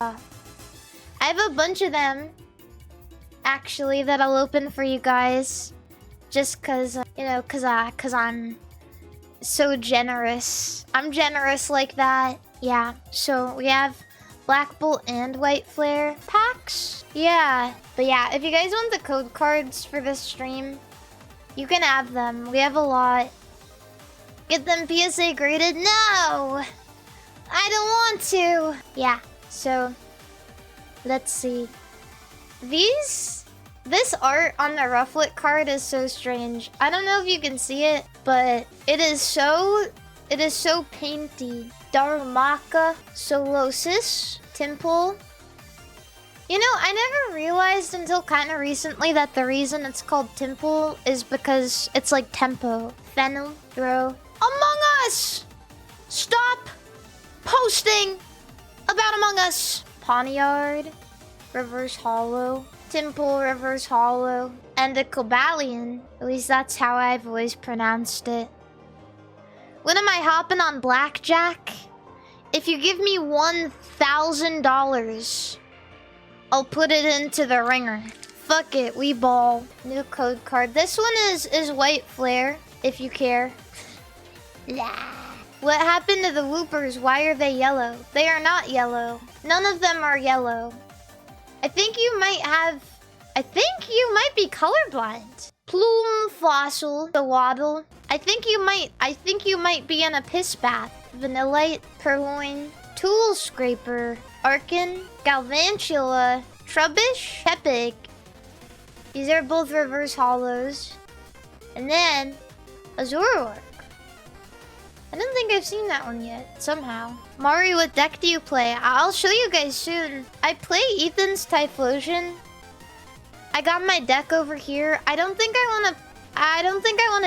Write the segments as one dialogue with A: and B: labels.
A: I have a bunch of them, actually, that I'll open for you guys. Just cause, you know, cause I'm so generous. I'm generous like that. Yeah, so we have Black Bolt and White Flare packs. Yeah, but yeah, if you guys want the code cards for this stream, you can have them. We have a lot. Get them PSA graded? No! I don't want to! Yeah, so let's see. This art on the Rufflet card is so strange. I don't know if you can see it, but it is so painty. Darumaka, Solosis, Temple. You know, I never realized until kind of recently that the reason it's called Temple is because it's like tempo. Fennel, Throw. Among Us! Stop posting about Among Us. Pawniard, Reverse Hollow, Temple, Reverse Hollow, and a Cobalion. At least that's how I've always pronounced it. When am I hopping on Blackjack? If you give me $1,000, I'll put it into the ringer. Fuck it, we ball. New code card. This one is White Flare, if you care. What happened to the Whoopers? Why are they yellow? They are not yellow. None of them are yellow. I think you might be colorblind. Plume Fossil, the Waddle. I think you might be in a piss bath. Vanillite, Purloin, Tool Scraper, Arkin, Galvantula, Trubbish, Epic. These are both reverse hollows. And then Azurork. I don't think I've seen that one yet, somehow. Mari, what deck do you play? I'll show you guys soon. I play Ethan's Typhlosion. I got my deck over here. I don't think I want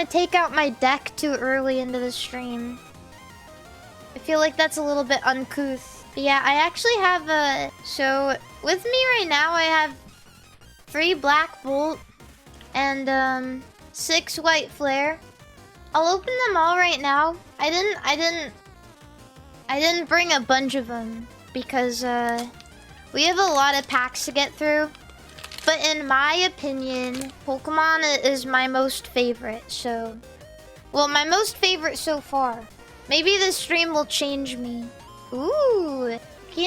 A: to take out my deck too early into the stream. I feel like that's a little bit uncouth. But yeah, I actually have a... So, with me right now, I have 3 Black Bolt and 6 White Flare. I'll open them all right now. I didn't bring a bunch of them because we have a lot of packs to get through. But in my opinion, Pokemon is my most favorite. So, well, my most favorite so far. Maybe this stream will change me. Ooh, you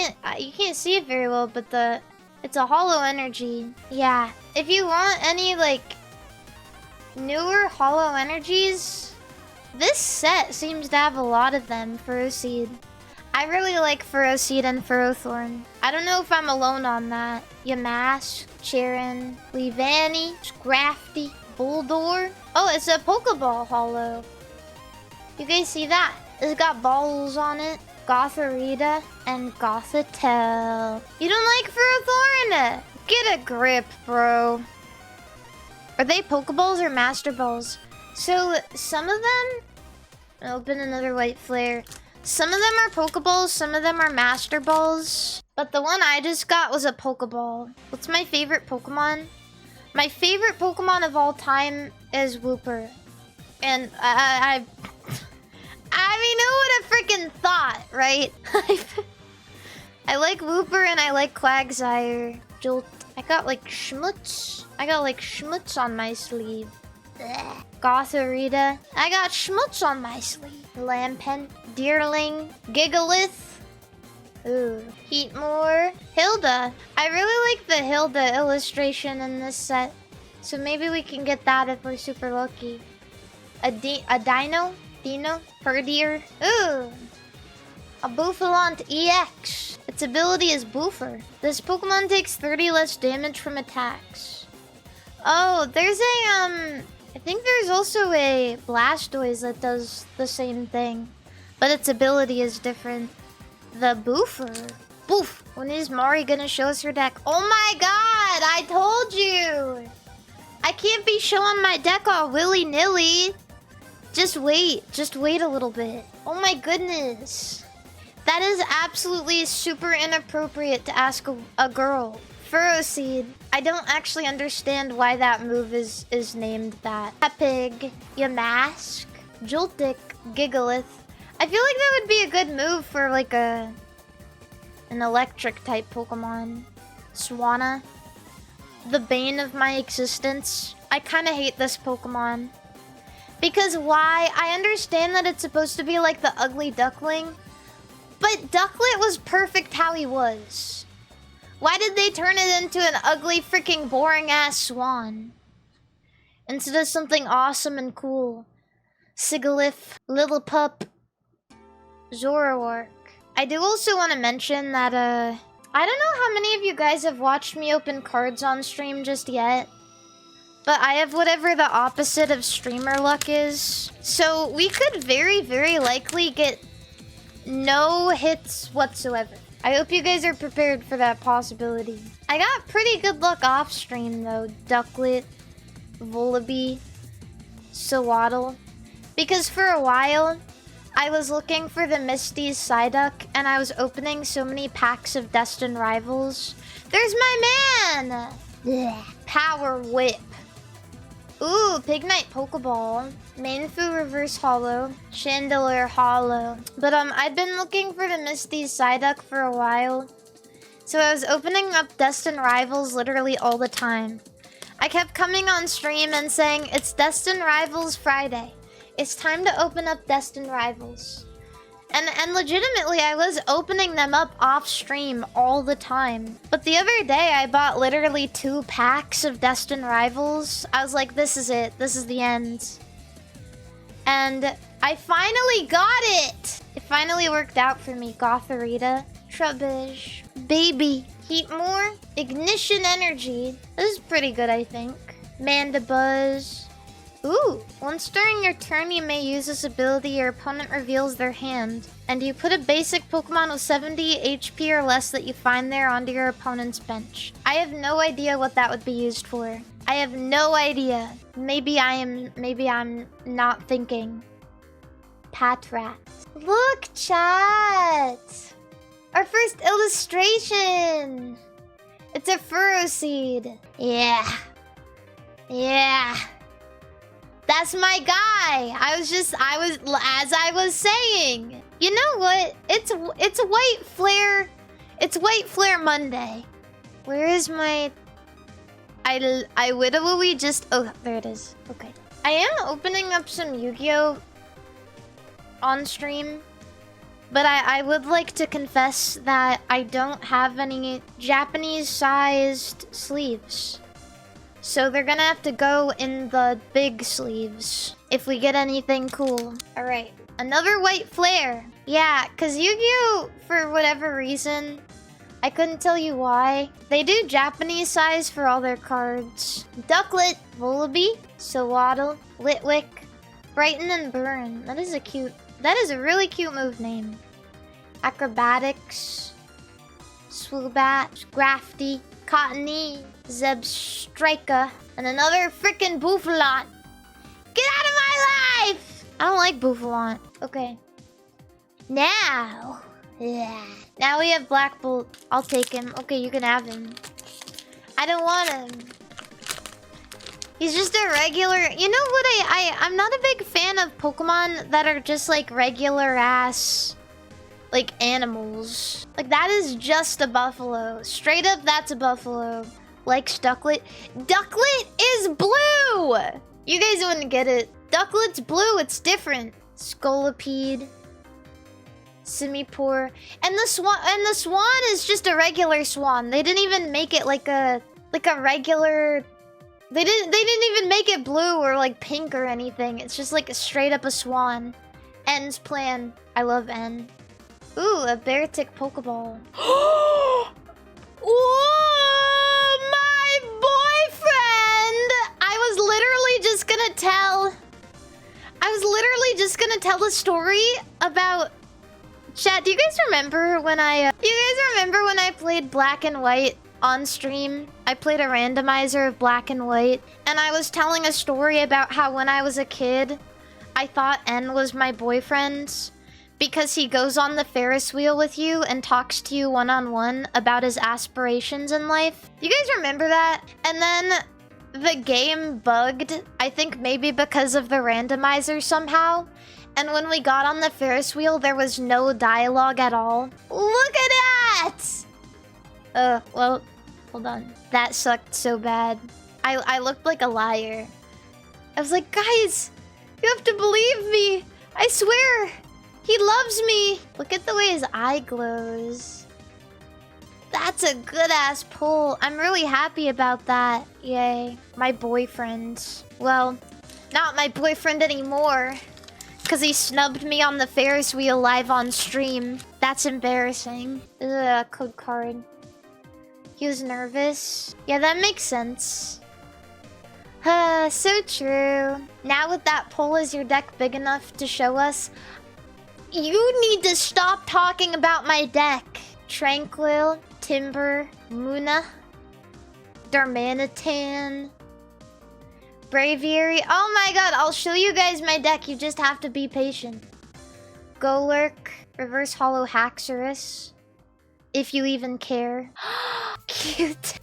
A: can't see it very well, but it's a hollow energy. Yeah, if you want any like newer hollow energies, this set seems to have a lot of them. Ferroseed. I really like Ferroseed and Ferrothorn. I don't know if I'm alone on that. Yamask, Charon, Leavanny, Scrafty, Bulldor. Oh, it's a Pokeball hollow. You guys see that? It's got balls on it. Gothorita and Gothitelle. You don't like Ferrothorn? Get a grip, bro. Are they Pokeballs or Master Balls? So, some of them... I'll open another White Flare. Some of them are Pokeballs, some of them are Master Balls. But the one I just got was a Pokeball. What's my favorite Pokemon? My favorite Pokemon of all time is Wooper. And I mean, who would have freaking thought, right? I like Wooper and I like Quagsire. Jolt. I got like Schmutz. On my sleeve. Blech. Gothorita. I got Schmutz on my sleeve. Lampent. Deerling. Gigalith. Ooh. Heatmore. Hilda. I really like the Hilda illustration in this set. So maybe we can get that if we're super lucky. A Dino? Herdier. Ooh. A Bouffalant EX. Its ability is Boofer. This Pokemon takes 30 less damage from attacks. Oh, there's a, I think there's also a Blastoise that does the same thing. But its ability is different. The Boofer. Boof. When is Mari gonna show us her deck? Oh my god, I told you. I can't be showing my deck all willy-nilly. Just wait a little bit. Oh my goodness. That is absolutely super inappropriate to ask a girl. Ferroseed. I don't actually understand why that move is named that. Epig, Yamask, Joltik, Gigalith. I feel like that would be a good move for like a An electric type Pokemon. Swanna. The bane of my existence. I kind of hate this Pokemon. Because why? I understand that it's supposed to be like the ugly duckling. But Ducklet was perfect how he was. Why did they turn it into an ugly freaking boring ass swan? Instead of something awesome and cool. Sigilyph, Lillipup, Zoroark. I do also want to mention that, I don't know how many of you guys have watched me open cards on stream just yet. But I have whatever the opposite of streamer luck is. So we could very, very likely get no hits whatsoever. I hope you guys are prepared for that possibility. I got pretty good luck off stream though. Ducklet, Volibee, Sewaddle. Because for a while, I was looking for the Misty's Psyduck, and I was opening so many packs of Destined Rivals. There's my man! Blech. Power Whip. Ooh, Pignite Pokeball. Mainfu Reverse Hollow. Chandelier Hollow. But I've been looking for the Misty's Psyduck for a while. So I was opening up Destined Rivals literally all the time. I kept coming on stream and saying, it's Destined Rivals Friday. It's time to open up Destined Rivals. And legitimately, I was opening them up off stream all the time. But the other day, I bought literally 2 packs of Destined Rivals. I was like, this is it. This is the end. And I finally got it! It finally worked out for me. Gothorita, Trubbish, Baby, Heatmore, Ignition Energy. This is pretty good, I think. Mandibuzz. Ooh, once during your turn, you may use this ability. Your opponent reveals their hand, and you put a basic Pokemon with 70 HP or less that you find there onto your opponent's bench. I have no idea what that would be used for. I have no idea. Maybe I'm not thinking. Patrat. Look, chat! Our first illustration! It's a Furrow-seed. Yeah. Yeah. That's my guy. As I was saying. You know what? It's White Flare. It's White Flare Monday. Where is my... I literally just... Oh, there it is. Okay. I am opening up some Yu-Gi-Oh! On stream. But I would like to confess that I don't have any Japanese-sized sleeves. So they're gonna have to go in the big sleeves if we get anything cool. Alright, another White Flare. Yeah, because Yu-Gi-Oh! For whatever reason, I couldn't tell you why. They do Japanese size for all their cards. Ducklet, Volibee, Sewaddle, Litwick, Brighten and Burn. That is a really cute move name. Acrobatics, Swoobat, Grafty, Cottony, Zebstrika, and another frickin' Bouffalant. Get out of my life! I don't like Bouffalant. Okay. Now. Yeah. Now we have Black Bolt. I'll take him. Okay, you can have him. I don't want him. He's just a regular... You know what I'm not a big fan of Pokemon that are just like regular ass... like animals. Like that is just a buffalo. Straight up, that's a buffalo. Likes Ducklet. Ducklet is blue! You guys wouldn't get it. Ducklet's blue, it's different. Scolipede. Simipour. And the swan is just a regular swan. They didn't even make it like a regular... They didn't even make it blue or like pink or anything. It's just like straight up a swan. N's plan. I love N. Ooh, a Beartic Pokeball. Whoa, my boyfriend! I was literally just gonna tell a story about... Chat, do you guys remember when I played Black and White on stream? I played a randomizer of Black and White, and I was telling a story about how when I was a kid, I thought N was my boyfriend. Because he goes on the Ferris wheel with you and talks to you one-on-one about his aspirations in life. You guys remember that? And then the game bugged, I think maybe because of the randomizer somehow. And when we got on the Ferris wheel, there was no dialogue at all. Look at that? Well, hold on. That sucked so bad. I looked like a liar. I was like, guys, you have to believe me. I swear. He loves me. Look at the way his eye glows. That's a good-ass pull. I'm really happy about that. Yay. My boyfriend. Well, not my boyfriend anymore. Because he snubbed me on the Ferris wheel live on stream. That's embarrassing. Ugh, code card. He was nervous. Yeah, that makes sense. So true. Now with that pull, is your deck big enough to show us? You need to stop talking about my deck. Tranquil, Timber, Muna, Darmanitan, Braviary. Oh my god, I'll show you guys my deck. You just have to be patient. Golurk, Reverse Hollow Haxorus. If you even care. Cute.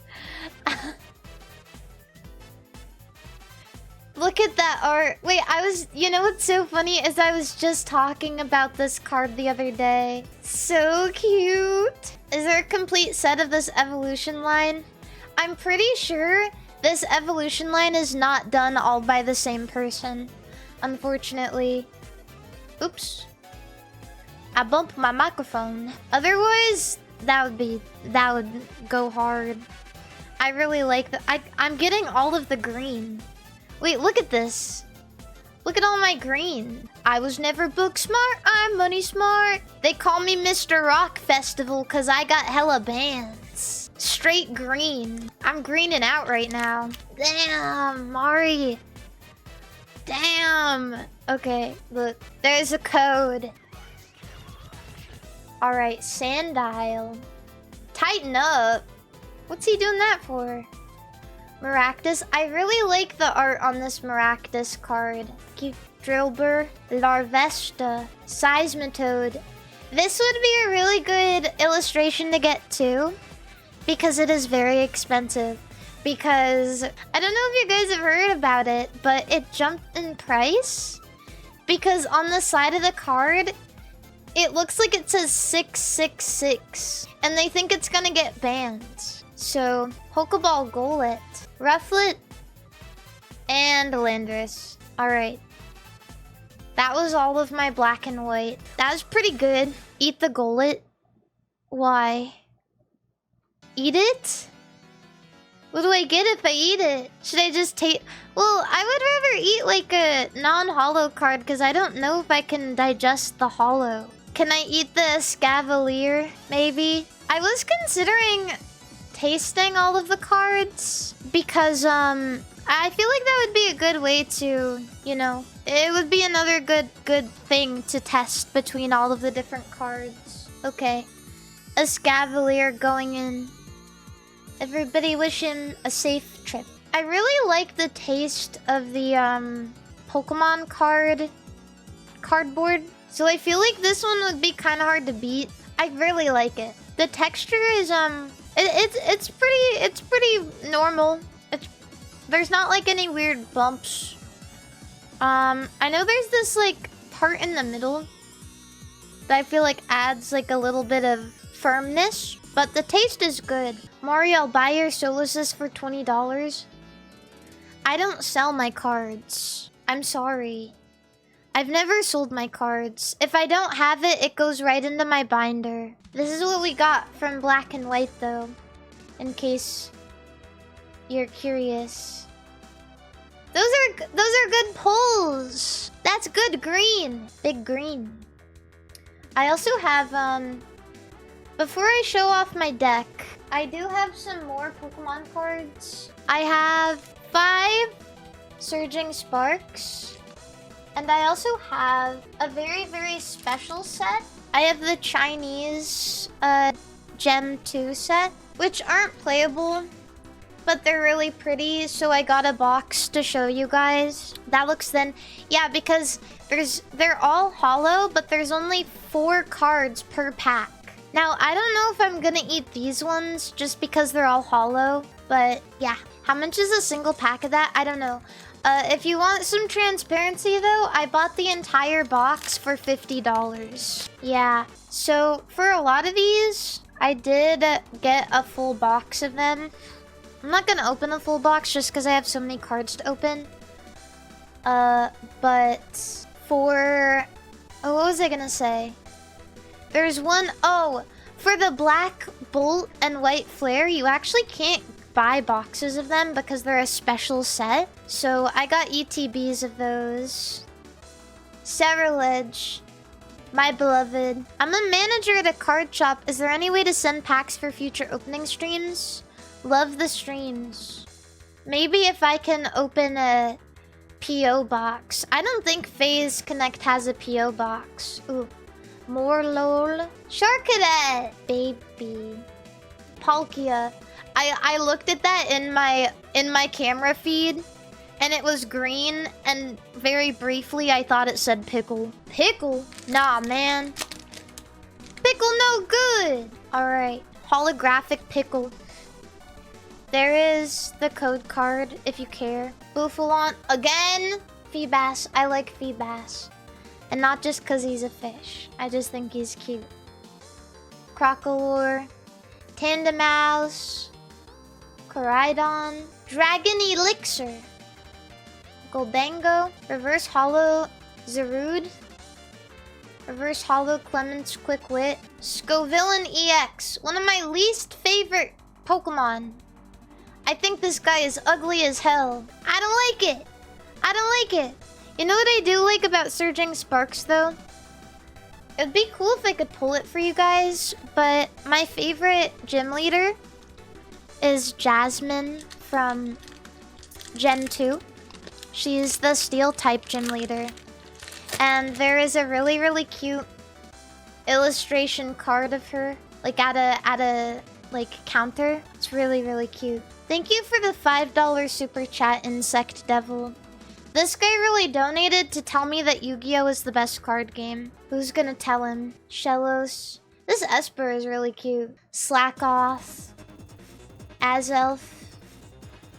A: Look at that art. Wait, you know what's so funny is I was just talking about this card the other day. So cute. Is there a complete set of this evolution line? I'm pretty sure this evolution line is not done all by the same person. Unfortunately. Oops. I bumped my microphone. Otherwise, that would go hard. I really like I'm getting all of the green. Wait, look at this. Look at all my green. I was never book smart, I'm money smart. They call me Mr. Rock Festival because I got hella bands. Straight green. I'm greening out right now. Damn, Mari. Damn. Okay, look. There's a code. Alright, Sandile. Tighten up. What's he doing that for? Maractus. I really like the art on this Maractus card. Drillbur, Larvesta, Seismitoad. This would be a really good illustration to get too, because it is very expensive. Because, I don't know if you guys have heard about it, but it jumped in price. Because on the side of the card, it looks like it says 666. And they think it's gonna get banned. So, Pokeball Golett, Rufflet, and Landorus. Alright. That was all of my black and white. That was pretty good. Eat the Golett. Why? Eat it? What do I get if I eat it? Should I just take... Well, I would rather eat like a non-hollow card because I don't know if I can digest the hollow. Can I eat the Scavalier, maybe? I was considering tasting all of the cards because I feel like that would be a good way to, you know, it would be another good thing to test between all of the different cards. Okay, a Scavalier going in. Everybody wish him a safe trip. I really like the taste of the Pokemon cardboard, so I feel like this one would be kind of hard to beat. I really like it. The texture is it's pretty normal. There's not like any weird bumps. I know there's this like part in the middle that I feel like adds like a little bit of firmness, but the taste is good. Mari, I'll buy your Solosis for $20. I don't sell my cards. I'm sorry. I've never sold my cards. If I don't have it, it goes right into my binder. This is what we got from Black and White though, in case you're curious. Those are good pulls. That's good green. Big green. I also have before I show off my deck, I do have some more Pokemon cards. I have 5 Surging Sparks. And I also have a very special set. I have the Chinese Gem 2 set, which aren't playable, but they're really pretty, so I got a box to show you guys. That looks then... Yeah, because they're all hollow, but there's only 4 cards per pack. Now, I don't know if I'm gonna eat these ones just because they're all hollow, but yeah. How much is a single pack of that? I don't know. If you want some transparency though, I bought the entire box for $50. Yeah, so for a lot of these, I did get a full box of them. I'm not gonna open a full box just because I have so many cards to open. But for... Oh, what was I gonna say? There's one... Oh, for the black bolt and white flare, you actually can't buy boxes of them because they're a special set. So I got ETBs of those. Cerulege. My beloved. I'm a manager at a card shop. Is there any way to send packs for future opening streams? Love the streams. Maybe if I can open a PO box. I don't think Phase Connect has a PO box. Ooh. More lol. Shark Cadet, baby. Palkia. I looked at that in my camera feed and it was green, and very briefly I thought it said pickle. Pickle? Nah, man. Pickle no good. Alright. Holographic pickle. There is the code card if you care. Bouffalon again. Feebas. I like Feebas. And not just because he's a fish. I just think he's cute. Crocolore. Tandemouse. Koraidon. Dragon Elixir. Goldango. Reverse Hollow Zarude. Reverse Hollow Clement's Quick Wit. Scovillain EX. One of my least favorite Pokemon. I think this guy is ugly as hell. I don't like it. I don't like it. You know what I do like about Surging Sparks, though? It'd be cool if I could pull it for you guys, but my favorite gym leader is Jasmine from Gen 2. She's the Steel-type gym leader. And there is a really, really cute illustration card of her, like at a counter. It's really, really cute. Thank you for the $5 super chat, Insect Devil. This guy really donated to tell me that Yu-Gi-Oh is the best card game. Who's gonna tell him? Shellos. This Esper is really cute. Slackoth. Azelf.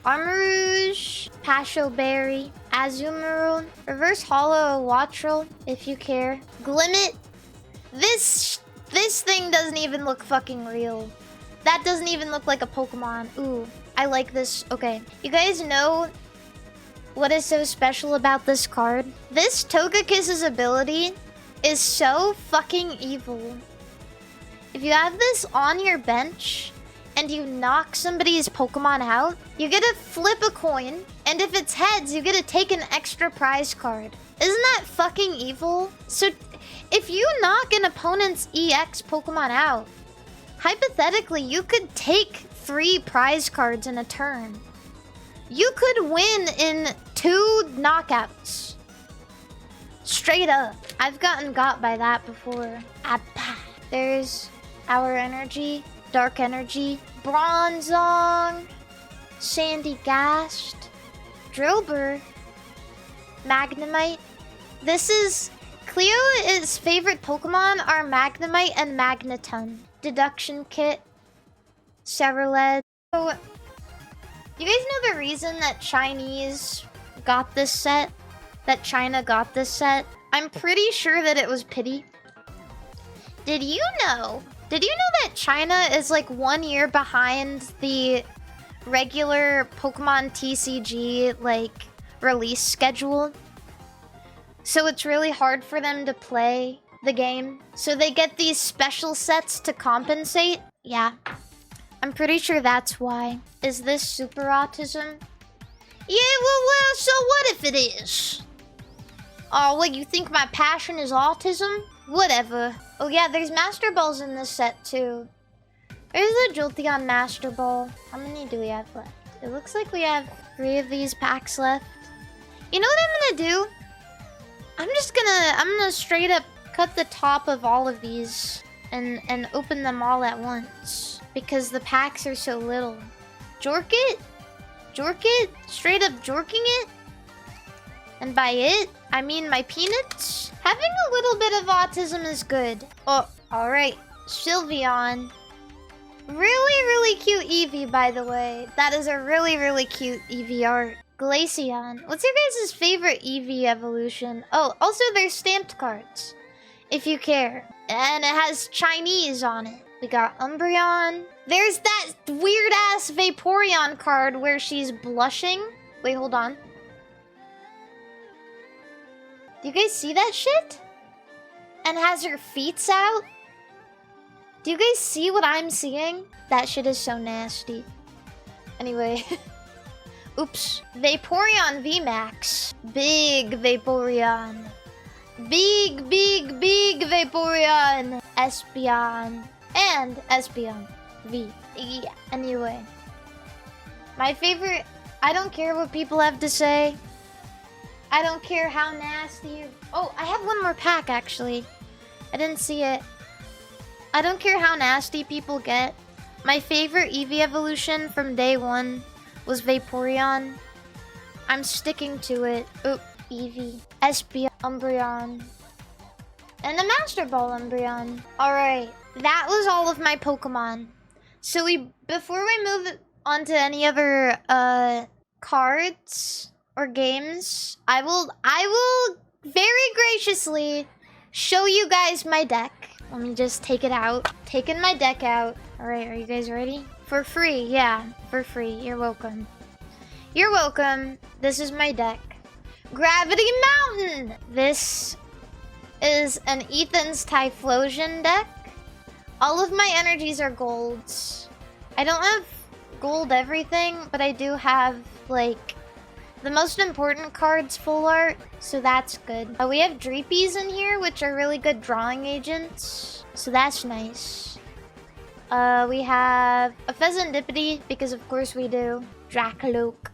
A: Armarouge. Pasho Berry. Azumarill. Reverse Hollow Wattrel, if you care. Glimmet. This thing doesn't even look fucking real. That doesn't even look like a Pokemon. Ooh, I like this. Okay, you guys know what is so special about this card? This Togekiss's ability is so fucking evil. If you have this on your bench and you knock somebody's Pokemon out, you get to flip a coin, and if it's heads, you get to take an extra prize card. Isn't that fucking evil? So if you knock an opponent's EX Pokemon out, hypothetically, you could take 3 prize cards in a turn. You could win in 2 knockouts. Straight up. I've gotten got by that before. There's Our Energy, Dark Energy, Bronzong, Sandy Gast, Drillbur, Magnemite. This is... Cleo's favorite Pokemon are Magnemite and Magneton. Deduction Kit, Cerulege. So, you guys know the reason that Chinese got this set? That China got this set? I'm pretty sure that it was pity. Did you know that China is like 1 year behind the regular Pokemon TCG like release schedule? So it's really hard for them to play the game. So they get these special sets to compensate. Yeah. I'm pretty sure that's why. Is this super autism? Yeah, well, so what if it is? Oh, what, you think my passion is autism? Whatever. Oh yeah, there's Master Balls in this set too. There's the Jolteon Master Ball. How many do we have left? It looks like we have 3 of these packs left. You know what I'm gonna do? I'm gonna straight up cut the top of all of these and open them all at once. Because the packs are so little. Jork it? Jork it? Straight up jorking it? And by it, I mean my peanuts. Having a little bit of autism is good. Oh, alright. Sylveon. Really, really cute Eevee, by the way. That is a really, really cute Eevee art. Glaceon. What's your guys' favorite Eevee evolution? Oh, also there's stamped cards. If you care. And it has Chinese on it. We got Umbreon. There's that weird-ass Vaporeon card where she's blushing. Wait, hold on. Do you guys see that shit? And has her feets out? Do you guys see what I'm seeing? That shit is so nasty. Anyway. Oops. Vaporeon VMAX. Big Vaporeon. Big Vaporeon. Espeon. And Espeon V. Yeah. Anyway. My favorite... I don't care what people have to say. I don't care how nasty... Oh, I have one more pack, actually. I didn't see it. I don't care how nasty people get. My favorite Eevee evolution from day one was Vaporeon. I'm sticking to it. Oop, Eevee. Espeon. Umbreon. And a Master Ball Umbreon. Alright. That was all of my Pokemon. So before we move on to any other cards or games, I will very graciously show you guys my deck. Let me just take it out. Taking my deck out. Alright, are you guys ready? For free, yeah. For free. You're welcome. You're welcome. This is my deck. Gravity Mountain! This is an Ethan's Typhlosion deck. All of my energies are golds. I don't have gold everything, but I do have, like, the most important cards full art, so that's good. We have Dreepies in here, which are really good drawing agents, so that's nice. We have a Pheasantipity, because of course we do. Dracoloak.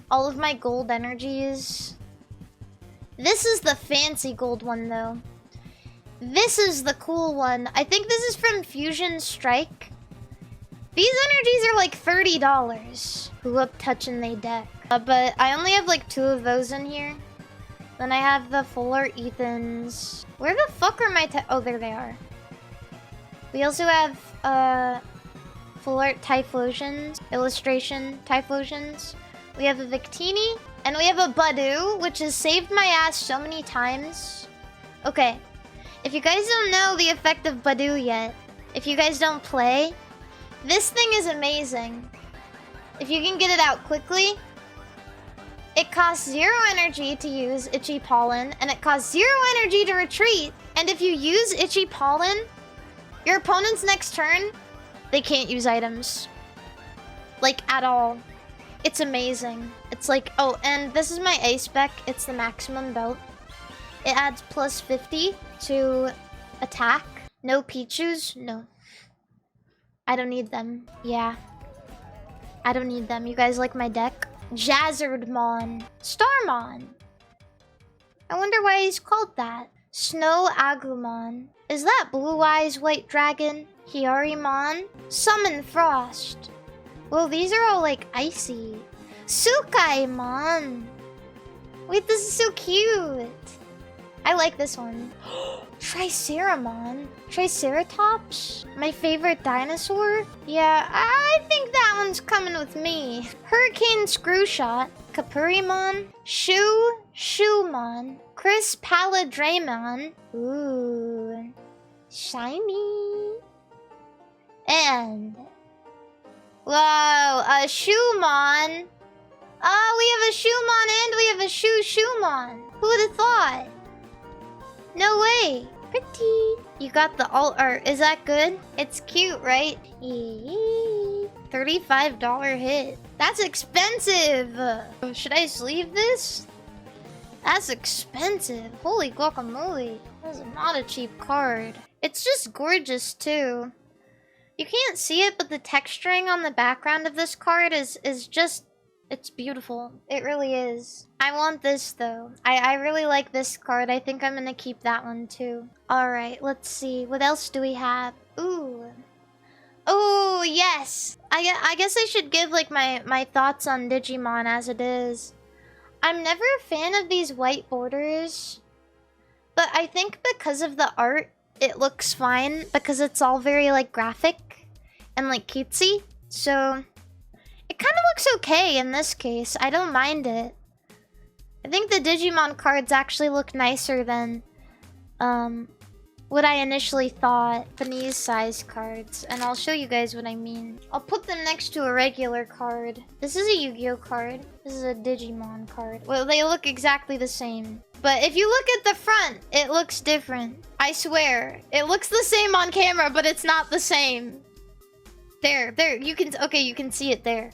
A: All of my gold energies. This is the fancy gold one, though. This is the cool one. I think this is from Fusion Strike. These energies are like $30. Who up touching they deck? But I only have like 2 of those in here. Then I have the full art Ethans. Where the fuck are my oh, there they are. We also have full art Typhlosions. Illustration Typhlosions. We have a Victini. And we have a Badoo, which has saved my ass so many times. Okay. If you guys don't know the effect of Badoo yet, if you guys don't play, this thing is amazing. If you can get it out quickly, it costs 0 energy to use Itchy Pollen, and it costs 0 energy to retreat. And if you use Itchy Pollen, your opponent's next turn, they can't use items. Like, at all. It's amazing. It's like, oh, and this is my A spec. It's the maximum belt. It adds plus 50 to attack. No Pichus? No. I don't need them. Yeah. I don't need them. You guys like my deck? Jazzardmon. Starmon. I wonder why he's called that. Snow Agumon. Is that Blue Eyes White Dragon? Hyarimon. Summon Frost. Well, these are all like icy. Sukaimon. Wait, this is so cute. I like this one. Triceramon. Triceratops? My favorite dinosaur? Yeah, I think that one's coming with me. Hurricane Screwshot. Capurimon. Shoemon. Chris Paladramon. Ooh. Shiny. And... whoa, a Shoemon. Oh, we have a Shoemon and we have a Shoemon. Who would have thought? No way. Pretty. You got the alt art. Is that good? It's cute, right? $35 hit. That's expensive. Should I sleeve this? That's expensive. Holy guacamole. That's not a cheap card. It's just gorgeous, too. You can't see it, but the texturing on the background of this card is just... it's beautiful. It really is. I want this, though. I really like this card. I think I'm gonna keep that one, too. Alright, let's see. What else do we have? Ooh. Oh, yes! I guess I should give, like, my thoughts on Digimon as it is. I'm never a fan of these white borders. But I think because of the art, it looks fine. Because it's all very, like, graphic and, like, cutesy. So... it kind of looks okay in this case. I don't mind it. I think the Digimon cards actually look nicer than what I initially thought. Japanese size cards. And I'll show you guys what I mean. I'll put them next to a regular card. This is a Yu-Gi-Oh card. This is a Digimon card. Well, they look exactly the same. But if you look at the front, it looks different. I swear. It looks the same on camera, but it's not the same. There, you can, okay, you can see it there.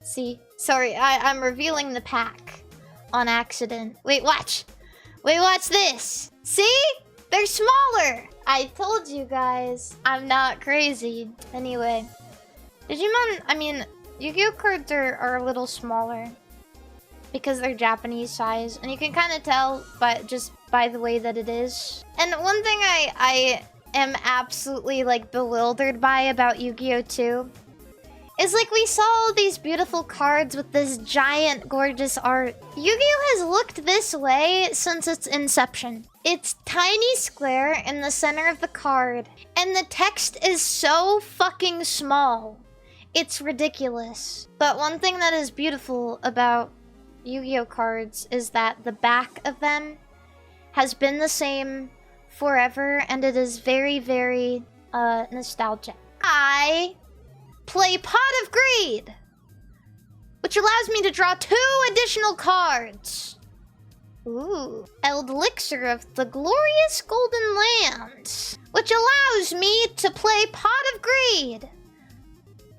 A: See? Sorry, I'm revealing the pack on accident. Wait, watch. Wait, watch this. See? They're smaller. I told you guys. I'm not crazy. Anyway. Digimon, I mean, Yu-Gi-Oh cards are a little smaller. Because they're Japanese size. And you can kind of tell just by the way that it is. And one thing I am absolutely, like, bewildered by about Yu-Gi-Oh 2 is, like, we saw all these beautiful cards with this giant, gorgeous art. Yu-Gi-Oh has looked this way since its inception. It's tiny square in the center of the card, and the text is so fucking small. It's ridiculous. But one thing that is beautiful about Yu-Gi-Oh cards is that the back of them has been the same forever, and it is very, very nostalgic. I play Pot of Greed, which allows me to draw 2 additional cards. Ooh. Elixir of the Glorious Golden Lands, which allows me to play Pot of Greed,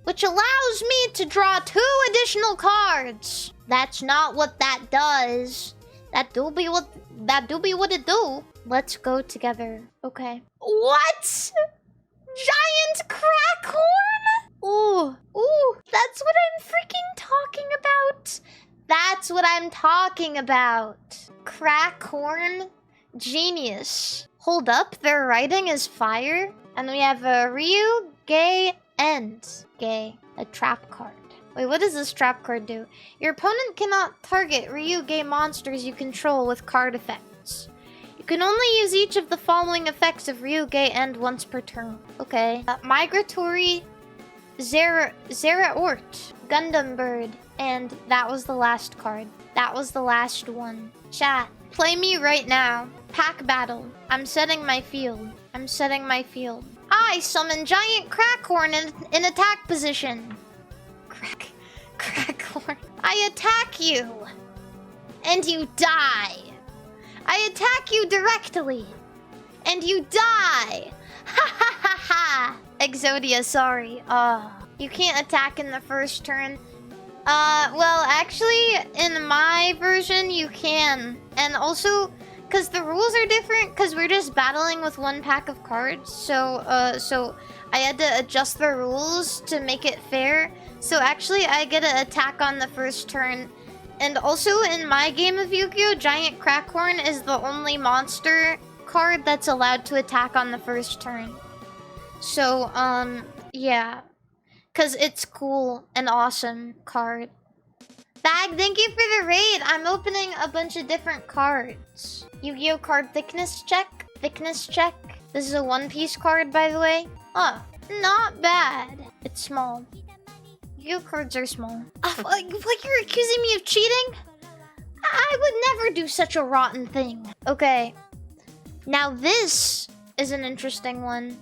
A: which allows me to draw 2 additional cards. That's not what that does. That do be what it do. Let's go together. Okay. What? Giant crack horn? Ooh. Ooh. That's what I'm freaking talking about. That's what I'm talking about. Crack horn. Genius. Hold up. Their writing is fire. And we have a Ryu, Gay, and Gay. A trap card. Wait, what does this trap card do? Your opponent cannot target Ryu-Gay monsters you control with card effects. You can only use each of the following effects of Ryu-Gay End once per turn. Okay. Migratory Zeraort, Gundam Bird, and that was the last card. That was the last one. Chat, play me right now. Pack battle. I'm setting my field. I'm setting my field. I summon Giant Crackhorn in attack position. Crackhorn. I attack you. And you die. I attack you directly. And you die. Ha ha ha ha. Exodia, sorry. You can't attack in the first turn. Well, actually, in my version, you can. And also, because the rules are different, because we're just battling with 1 pack of cards. So I had to adjust the rules to make it fair. So actually, I get an attack on the first turn. And also, in my game of Yu-Gi-Oh, Giant Crackhorn is the only monster card that's allowed to attack on the first turn. So, yeah. Because it's cool and awesome card. Bag, thank you for the raid. I'm opening a bunch of different cards. Yu-Gi-Oh card thickness check. Thickness check. This is a One-Piece card, by the way. Oh, not bad. It's small. Yu-Gi-Oh cards are small. Like you're accusing me of cheating? I would never do such a rotten thing. Okay. Now this is an interesting one.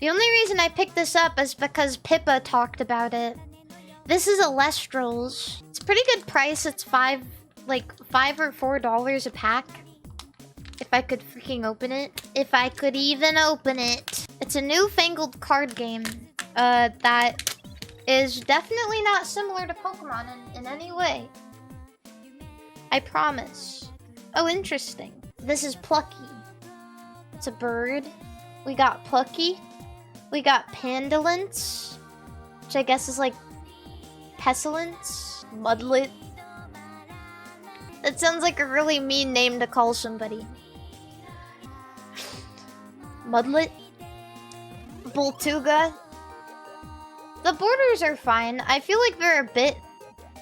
A: The only reason I picked this up is because Pippa talked about it. This is Alestrals. It's a pretty good price. It's $5 or $4 a pack. If I could freaking open it. If I could even open it. It's a newfangled card game that is definitely not similar to Pokemon in any way. I promise. Oh, interesting. This is Plucky. It's a bird. We got Plucky. We got Pandolence, which I guess is like Pestilence, Mudlet. That sounds like a really mean name to call somebody. Mudlet. Boltuga. The borders are fine. I feel like they're a bit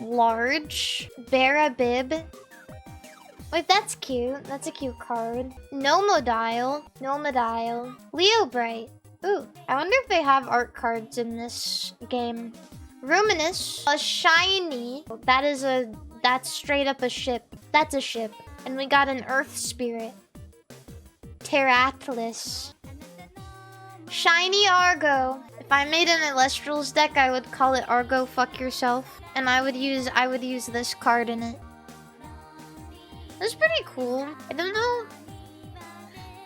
A: large. Barabib. Wait, that's cute. That's a cute card. Nomodile. Nomodile. Leobright. Ooh, I wonder if they have art cards in this game. Ruminous. A shiny. That's straight up a ship. That's a ship. And we got an earth spirit. Teratlis. Shiny Argo. If I made an Elestrals deck, I would call it Argo Fuck Yourself. And I would use this card in it. That's pretty cool. I don't know.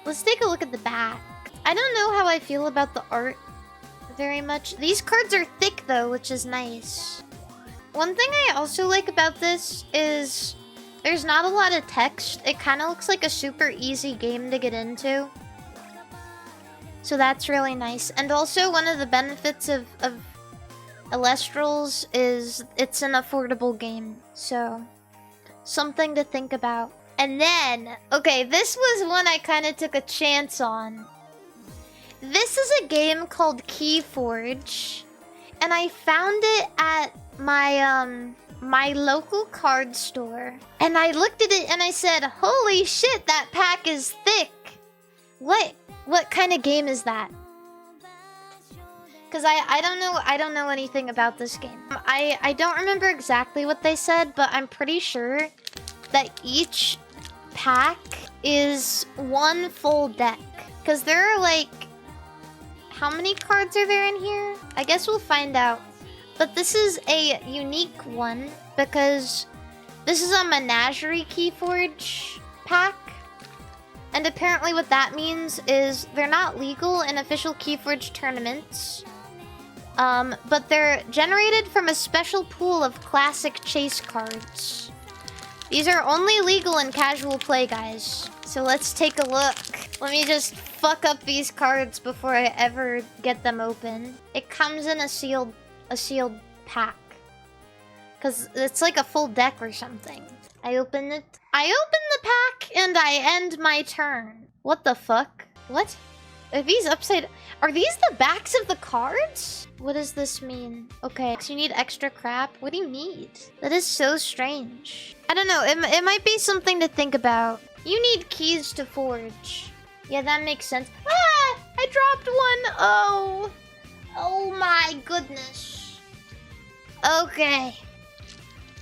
A: Let's take a look at the back. I don't know how I feel about the art very much. These cards are thick though, which is nice. One thing I also like about this is there's not a lot of text. It kind of looks like a super easy game to get into. So that's really nice. And also one of the benefits of Elestrals is it's an affordable game. So something to think about. And then, okay, this was one I kind of took a chance on. This is a game called Keyforge. And I found it at my my local card store. And I looked at it and I said, holy shit, that pack is thick. What kind of game is that? Because I don't know anything about this game. I don't remember exactly what they said, but I'm pretty sure that each pack is one full deck. Because there are like... How many cards are there in here? I guess we'll find out. But this is a unique one because this is a Menagerie Keyforge pack. And apparently what that means is they're not legal in official Keyforge tournaments. But they're generated from a special pool of classic chase cards. These are only legal in casual play, guys. So let's take a look. Let me just fuck up these cards before I ever get them open. It comes in a sealed pack. Because it's like a full deck or something. I open it. I open the pack and I end my turn. What the fuck? What? Are these upside... Are these the backs of the cards? What does this mean? Okay, so you need extra crap? What do you need? That is so strange. I don't know. It might be something to think about. You need keys to forge. Yeah, that makes sense. Ah! I dropped one! Oh! Oh my goodness. Okay.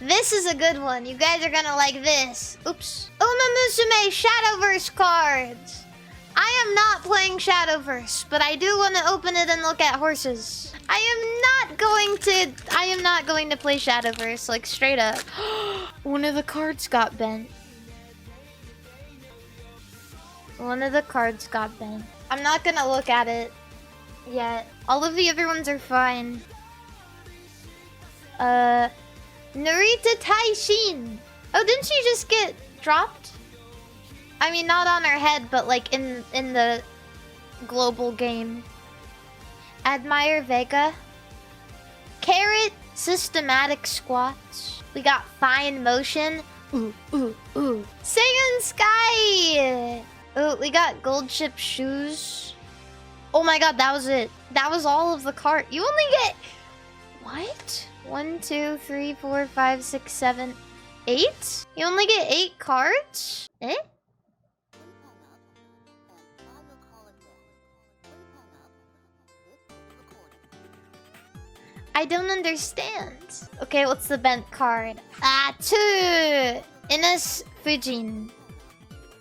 A: This is a good one. You guys are gonna like this. Oops. Uma Musume Shadowverse cards. I am not playing Shadowverse, but I do want to open it and look at horses. I am not going to play Shadowverse, like straight up. One of the cards got bent. One of the cards got bent. I'm not gonna look at it yet. All of the other ones are fine. Narita Taishin. Oh, didn't she just get dropped? I mean, not on her head, but like in the global game. Admire Vega. Carrot Systematic Squats. We got Fine Motion. Ooh. Saiyan Sky. Ooh, we got Gold Ship Shoes. Oh my god, that was it. That was all of the cart. You only get... What? 1, 2, 3, 4, 5, 6, 7, 8? You only get 8 cards? Eh? I don't understand. Okay, what's the bent card? Ah, 2! Ines Fujin.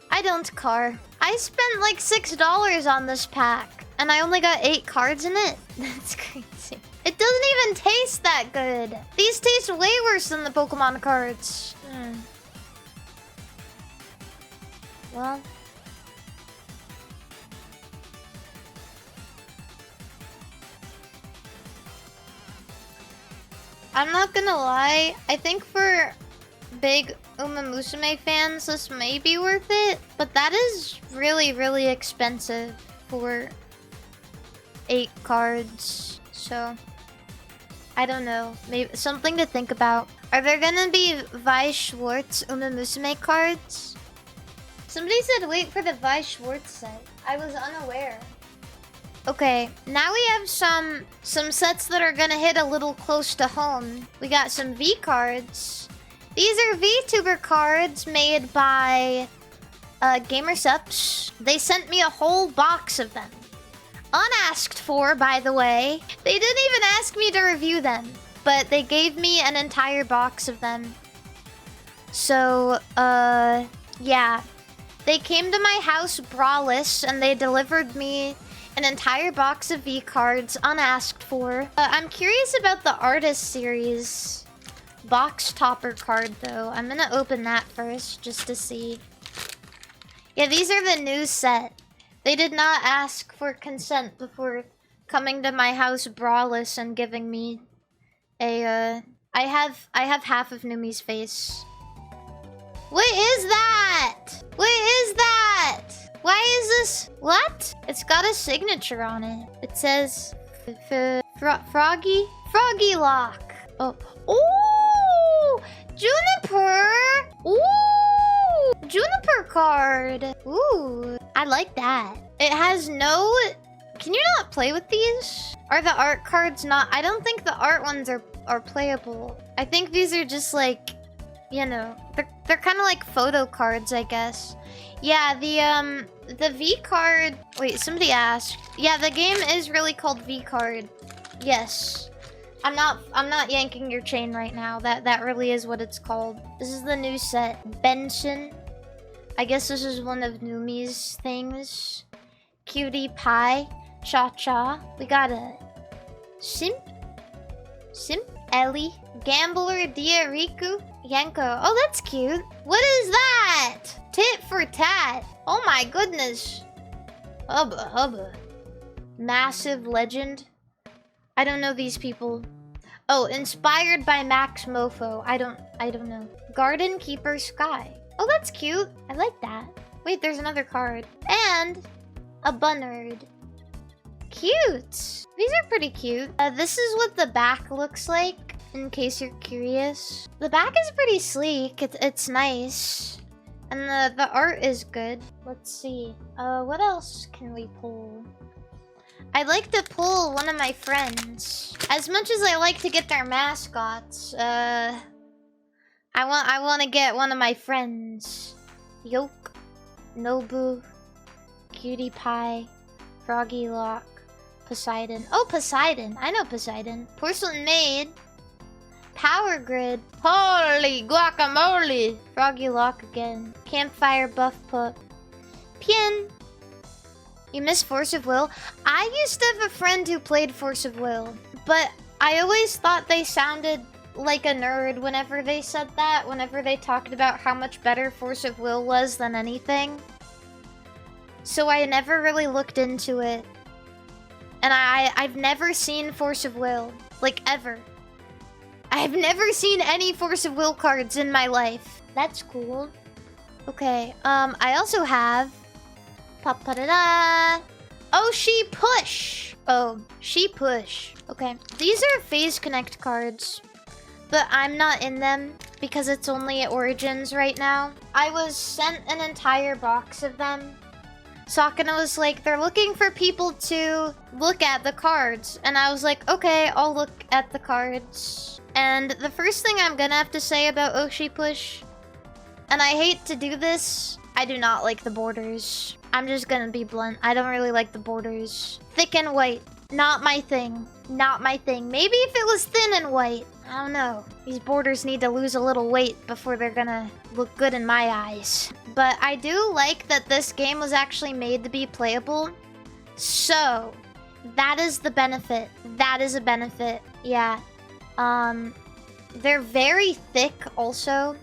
A: I don't car. I spent like $6 on this pack, and I only got 8 cards in it? That's crazy. It doesn't even taste that good. These taste way worse than the Pokemon cards. Well... I'm not gonna lie, I think for big Uma Musume fans, this may be worth it, but that is really, really expensive for 8 cards, so I don't know, maybe something to think about. Are there gonna be Vi Schwartz Uma Musume cards? Somebody said wait for the Vi Schwartz set. I was unaware. Okay, now we have some sets that are gonna hit a little close to home. We got some V cards. These are VTuber cards made by GamerSups. They sent me a whole box of them. Unasked for, by the way. They didn't even ask me to review them, but they gave me an entire box of them. So, yeah. They came to my house braless and they delivered me an entire box of V-cards unasked for. I'm curious about the artist series box topper card though. I'm gonna open that first just to see. Yeah, these are the new set. They did not ask for consent before coming to my house braless and giving me a I have half of Numi's face. What is that? What is that? Why is this? What? It's got a signature on it. It says Froggy Lock. Oh. Ooh! Juniper! Ooh! Juniper card. Ooh. I like that. It has no... Can you not play with these? Are the art cards not... I don't think the art ones are playable. I think these are just like... You know, they're kind of like photo cards, I guess. Yeah, the V card. Wait, somebody asked. Yeah, the game is really called V card. Yes, I'm not yanking your chain right now. That really is what it's called. This is the new set. Benson. I guess this is one of Numi's things. Cutie Pie. Cha Cha. We got a Simp. Ellie. Gambler Diariku. Yanko. Oh, that's cute. What is that? Tit for tat. Oh my goodness. Hubba hubba. Massive legend. I don't know these people. Oh, inspired by Max Mofo. I don't know. Garden Keeper Sky. Oh, that's cute. I like that. Wait, there's another card. And a Bunnard. Cute. These are pretty cute. This is what the back looks like. In case you're curious. The back is pretty sleek. It's nice. And the art is good. Let's see. What else can we pull? I'd like to pull one of my friends. As much as I like to get their mascots, I want to get one of my friends. Yoke, Nobu, Cutie Pie, Froggy Lock, Poseidon. Oh, Poseidon. I know Poseidon. Porcelain Maid. Power Grid. Holy guacamole. Froggy Lock again. Campfire Buff Pup. Pien. You miss Force of Will? I used to have a friend who played Force of Will, but I always thought they sounded like a nerd whenever they said that, whenever they talked about how much better Force of Will was than anything. So I never really looked into it. And I've never seen Force of Will. Like, ever. I've never seen any Force of Will cards in my life. That's cool. Okay, I also have... Pa-pa-da-da! Oh, She Push! Oh, She Push. Okay, these are Phase Connect cards. But I'm not in them because it's only at Origins right now. I was sent an entire box of them. Sakana was like, they're looking for people to look at the cards. And I was like, okay, I'll look at the cards. And the first thing I'm gonna have to say about Oshi Push, and I hate to do this, I do not like the borders. I'm just gonna be blunt. I don't really like the borders. Thick and white. Not my thing. Not my thing. Maybe if it was thin and white. I don't know. These borders need to lose a little weight before they're gonna look good in my eyes. But I do like that this game was actually made to be playable. So, that is the benefit. That is a benefit. Yeah. They're very thick also.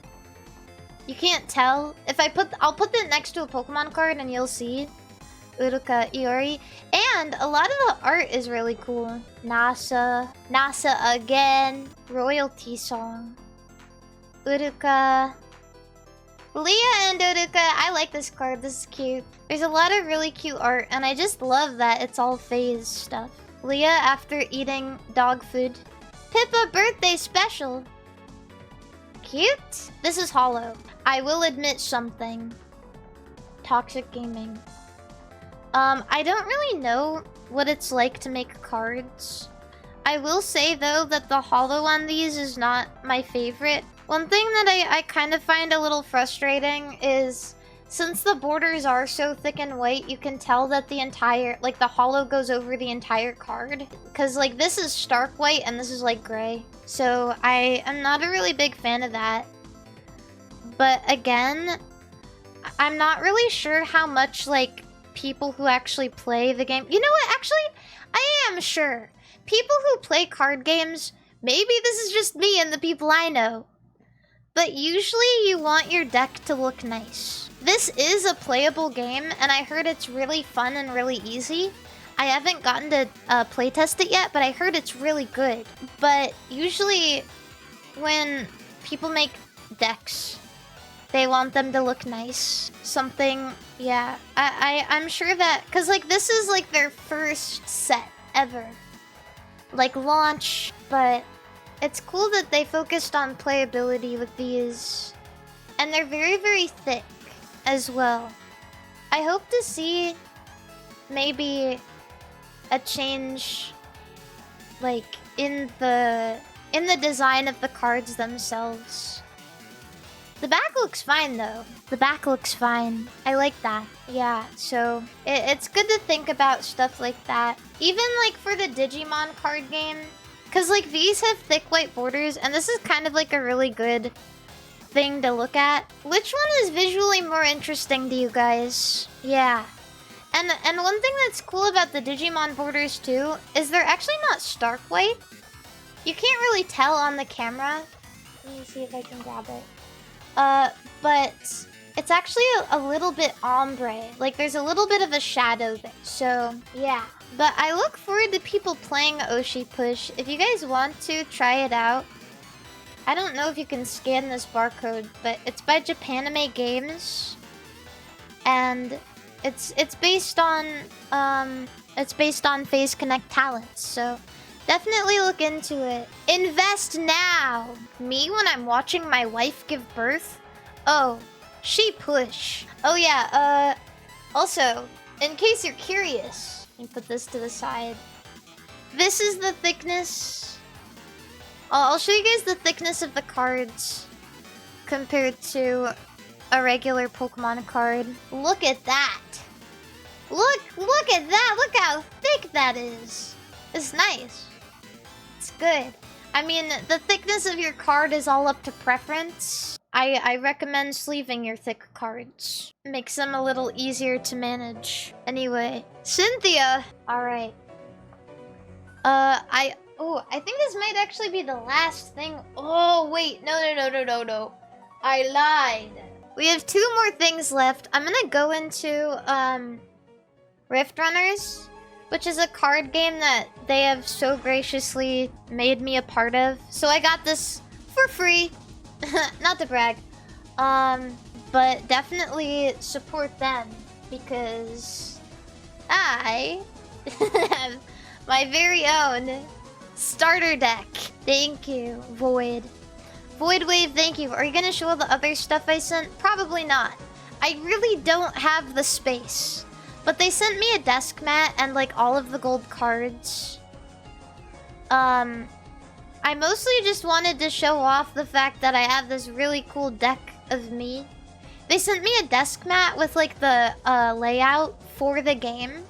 A: You can't tell. If I'll put that next to a Pokemon card and you'll see. Uruka Iori. And a lot of the art is really cool. NASA again. Royalty Song. Uruka. Leah and Uruka. I like this card. This is cute. There's a lot of really cute art, and I just love that it's all phase stuff. Leah after eating dog food. Pippa birthday special. Cute. This is hollow. I will admit something. Toxic gaming. I don't really know what it's like to make cards. I will say though that the hollow on these is not my favorite. One thing that I kind of find a little frustrating is since the borders are so thick and white, you can tell that the entire, like the hollow goes over the entire card. Cause like this is stark white and this is like gray. So I am not a really big fan of that. But again, I'm not really sure how much, like, people who actually play the game... You know what? Actually, I am sure. People who play card games, maybe this is just me and the people I know, but usually you want your deck to look nice. This is a playable game, and I heard it's really fun and really easy. I haven't gotten to playtest it yet, but I heard it's really good. But usually when people make decks, they want them to look nice. Something, yeah. I'm sure that, because like this is like their first set ever. Like launch, but it's cool that they focused on playability with these. And they're very, very thick as well. I hope to see maybe a change like in the design of the cards themselves. The back looks fine though. The back looks fine. I like that. Yeah, so it's good to think about stuff like that. Even like for the Digimon card game. Because like these have thick white borders and this is kind of like a really good thing to look at. Which one is visually more interesting to you guys? Yeah. And one thing that's cool about the Digimon borders too is they're actually not stark white. You can't really tell on the camera. Let me see if I can grab it. But it's actually a little bit ombre. Like there's a little bit of a shadow there. So yeah. But I look forward to people playing Oshi Push. If you guys want to try it out, I don't know if you can scan this barcode, but it's by Japanime Games, and it's based on Phase Connect talents. So definitely look into it. Invest now. Me when I'm watching my wife give birth. Oh, she push. Oh yeah. Also, in case you're curious, let me put this to the side. This is the thickness. I'll show you guys the thickness of the cards compared to a regular Pokemon card. Look at that. Look at that. Look how thick that is. It's nice. It's good. I mean, the thickness of your card is all up to preference. I recommend sleeving your thick cards. Makes them a little easier to manage. Anyway, Cynthia. All right. I think this might actually be the last thing. Oh, wait. No. I lied. We have 2 more things left. I'm gonna go into, Rift Runners, which is a card game that they have so graciously made me a part of. So I got this for free. Not to brag. But definitely support them because I have my very own starter deck. Thank you, Void. Void Wave, thank you. Are you gonna show all the other stuff I sent? Probably not. I really don't have the space. But they sent me a desk mat and like all of the gold cards. I mostly just wanted to show off the fact that I have this really cool deck of me. They sent me a desk mat with like the layout for the game.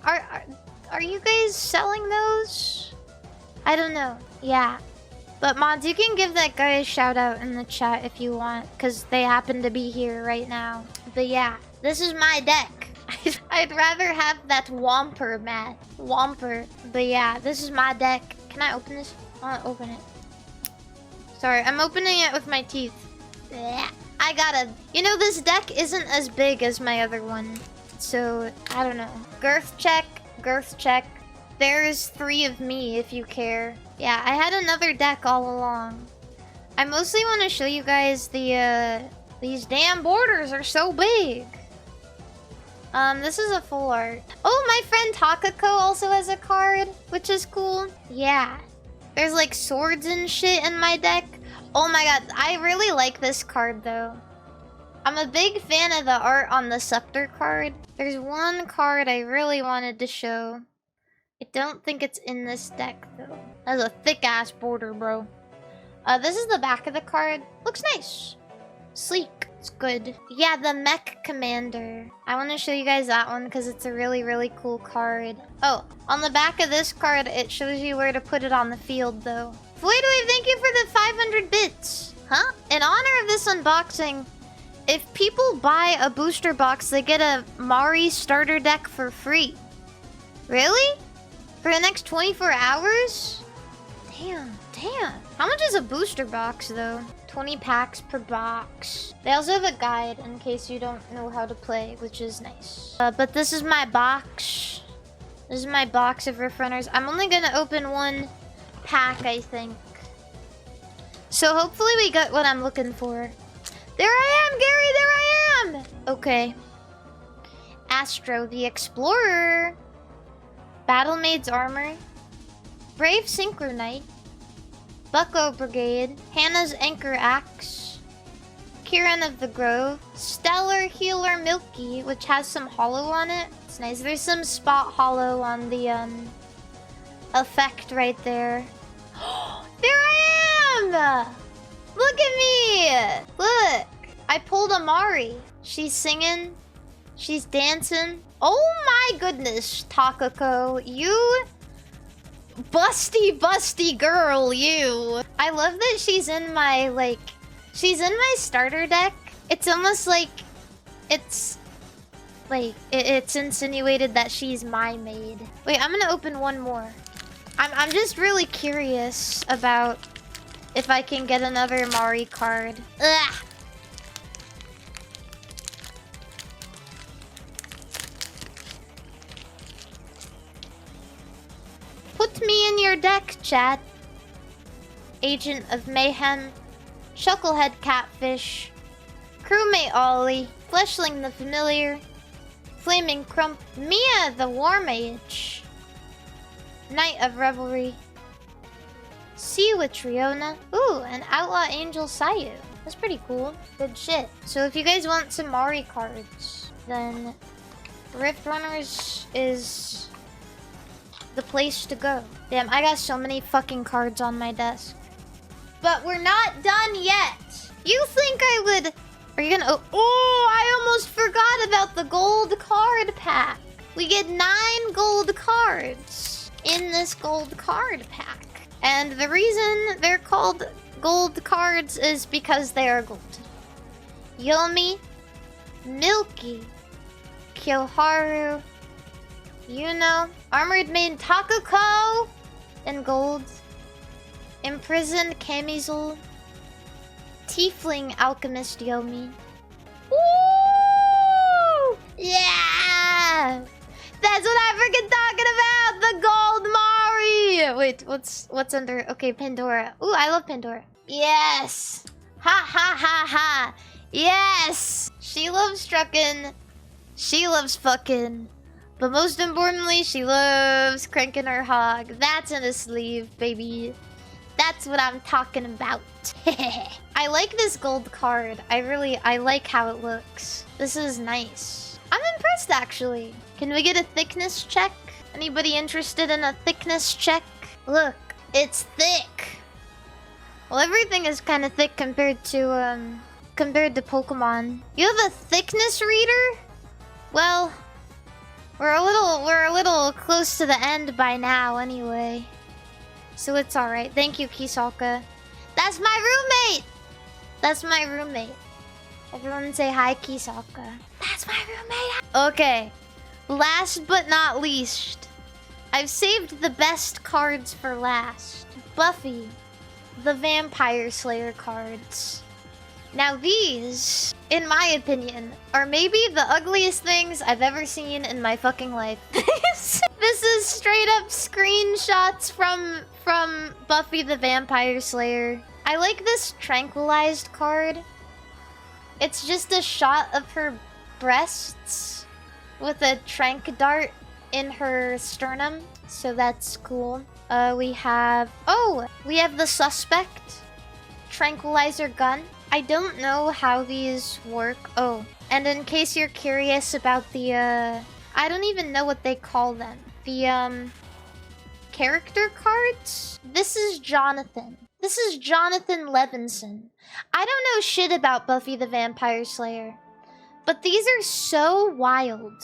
A: Are you guys selling those? I don't know. Yeah. But mods, you can give that guy a shout out in the chat if you want, because they happen to be here right now. But yeah, this is my deck. I'd rather have that Whomper mat. Whomper. But yeah, this is my deck. Can I open this? I want to open it. Sorry, I'm opening it with my teeth. Blech. I gotta... You know, this deck isn't as big as my other one. So, I don't know. Girth check. Girth check. There's 3 of me if you care. Yeah, I had another deck all along. I mostly want to show you guys the, these damn borders are so big. This is a full art. Oh, my friend Takako also has a card, which is cool. Yeah. There's like swords and shit in my deck. Oh my god, I really like this card though. I'm a big fan of the art on the Scepter card. There's one card I really wanted to show. I don't think it's in this deck though. That's a thick ass border, bro. This is the back of the card. Looks nice. Sleek. It's good. Yeah, the Mech Commander. I want to show you guys that one because it's a really, really cool card. Oh, on the back of this card, it shows you where to put it on the field though. Voidwave, thank you for the 500 bits. Huh? In honor of this unboxing, If people buy a booster box, they get a Mari starter deck for free. Really? For the next 24 hours? Damn. How much is a booster box, though? 20 packs per box. They also have a guide in case you don't know how to play, which is nice. But this is my box. This is my box of Rift Runners. I'm only gonna open one pack, I think. So hopefully we got what I'm looking for. There I am, Gary! There I am! Okay. Astro the Explorer. Battlemaid's Armor. Brave Synchronite. Bucko Brigade. Hannah's Anchor Axe. Kieran of the Grove. Stellar Healer Milky, which has some hollow on it. It's nice. There's some spot hollow on the effect right there. There I am! Look at me! Look! I pulled a Mari. She's singing. She's dancing. Oh my goodness, Takako. You busty girl, you. I love that she's in my, like... She's in my starter deck. It's almost like... It's... Like, it's insinuated that she's my maid. Wait, I'm gonna open one more. I'm just really curious about if I can get another Mari card. Ugh. Put me in your deck, chat. Agent of Mayhem. Shucklehead Catfish. Crewmate Ollie. Fleshling the Familiar. Flaming Crump. Mia the War Mage. Night of Revelry. Sea with Triona. Ooh, an Outlaw Angel Sayu. That's pretty cool. Good shit. So if you guys want some Mari cards, then Rift Runners is the place to go. Damn, I got so many fucking cards on my desk. But we're not done yet. You think I would... Are you gonna... Oh, I almost forgot about the gold card pack. We get 9 gold cards in this gold card pack. And the reason they're called gold cards is because they are gold. Yomi, Milky, Kyoharu, Yuno, Armored Maid Takako in gold, Imprisoned Camisole, Tiefling Alchemist Yomi. Woo! Yeah! That's what I freaking talking about! The gold Mari! Wait, what's under... Okay, Pandora. Ooh, I love Pandora. Yes! Ha ha ha ha! Yes! She loves truckin'. She loves fucking. But most importantly, she loves cranking her hog. That's in a sleeve, baby. That's what I'm talking about. I like this gold card. I like how it looks. This is nice. I'm impressed, actually. Can we get a thickness check? Anybody interested in a thickness check? Look, it's thick. Well, everything is kind of thick compared to Pokemon. You have a thickness reader? Well, we're a little close to the end by now, anyway. So it's alright. Thank you, Kisalka. That's my roommate! That's my roommate. Everyone say hi, Kisalka. That's my roommate! Okay. Last but not least. I've saved the best cards for last. Buffy. The Vampire Slayer cards. Now these, in my opinion, are maybe the ugliest things I've ever seen in my fucking life. This is straight up screenshots from Buffy the Vampire Slayer. I like this tranquilized card. It's just a shot of her breasts with a trank dart in her sternum. So that's cool. We have the Suspect tranquilizer gun. I don't know how these work. Oh, and in case you're curious about the I don't even know what they call them. The character cards. This is Jonathan. This is Jonathan Levinson. I don't know shit about Buffy the Vampire Slayer, but these are so wild.